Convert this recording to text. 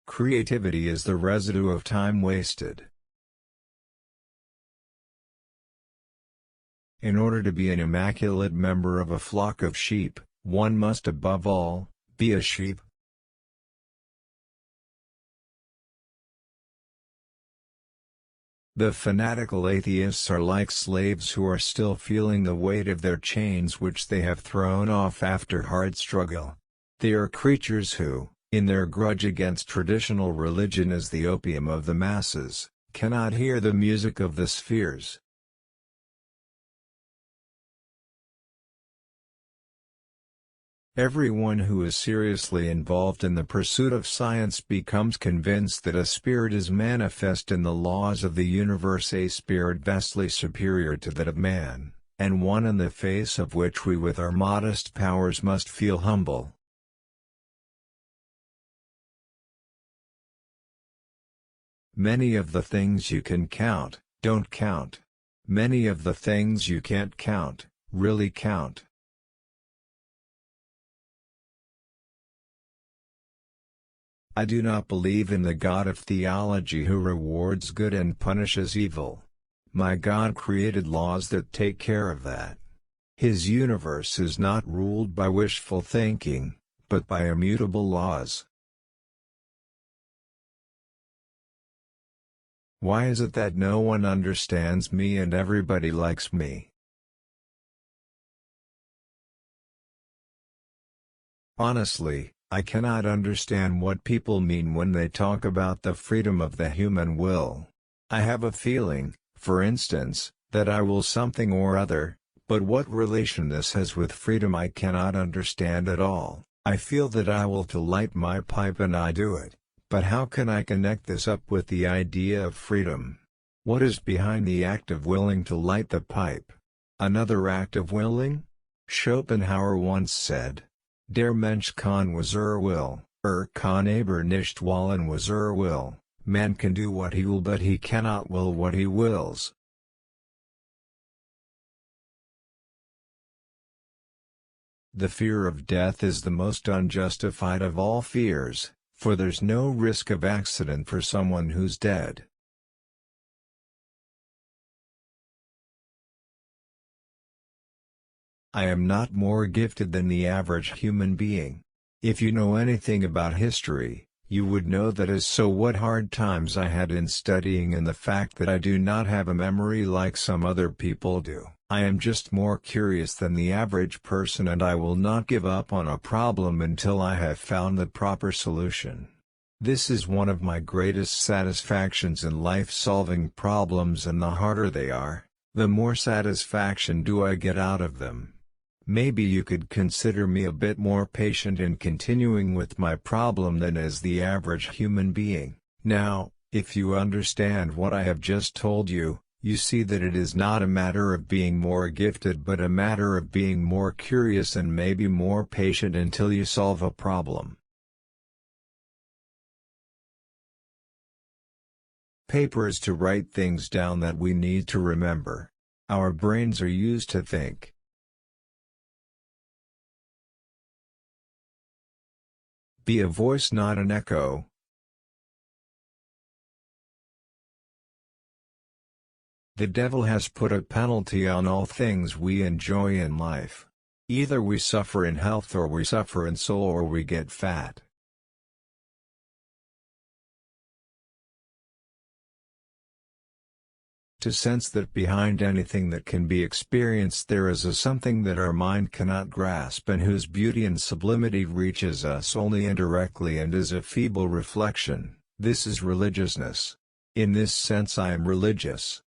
Creativity is the residue of time wasted. In order to be an immaculate member of a flock of sheep, one must above all, be a sheep. The fanatical atheists are like slaves who are still feeling the weight of their chains which they have thrown off after hard struggle. They are creatures who, in their grudge against traditional religion as the opium of the masses, cannot hear the music of the spheres. Everyone who is seriously involved in the pursuit of science becomes convinced that a spirit is manifest in the laws of the universe, a spirit vastly superior to that of man, and one in the face of which we with our modest powers must feel humble. Many of the things you can count, don't count. Many of the things you can't count, really count. I do not believe in the God of theology who rewards good and punishes evil. My God created laws that take care of that. His universe is not ruled by wishful thinking, but by immutable laws. Why is it that no one understands me and everybody likes me? Honestly, I cannot understand what people mean when they talk about the freedom of the human will. I have a feeling, for instance, that I will something or other, but what relation this has with freedom I cannot understand at all. I feel that I will to light my pipe and I do it, but how can I connect this up with the idea of freedom? What is behind the act of willing to light the pipe? Another act of willing? Schopenhauer once said, Der Mensch kann was will, kann aber nicht wollen was will. Man can do what he will but he cannot will what he wills. The fear of death is the most unjustified of all fears, for there's no risk of accident for someone who's dead. I am not more gifted than the average human being. If you know anything about history, you would know that as so what hard times I had in studying and the fact that I do not have a memory like some other people do. I am just more curious than the average person and I will not give up on a problem until I have found the proper solution. This is one of my greatest satisfactions in life, solving problems, and the harder they are, the more satisfaction do I get out of them. Maybe you could consider me a bit more patient in continuing with my problem than is the average human being. Now, if you understand what I have just told you, you see that it is not a matter of being more gifted but a matter of being more curious and maybe more patient until you solve a problem. Paper is to write things down that we need to remember. Our brains are used to think. Be a voice, not an echo. The devil has put a penalty on all things we enjoy in life. Either we suffer in health or we suffer in soul or we get fat. To sense that behind anything that can be experienced there is a something that our mind cannot grasp and whose beauty and sublimity reaches us only indirectly and is a feeble reflection, this is religiousness. In this sense I am religious.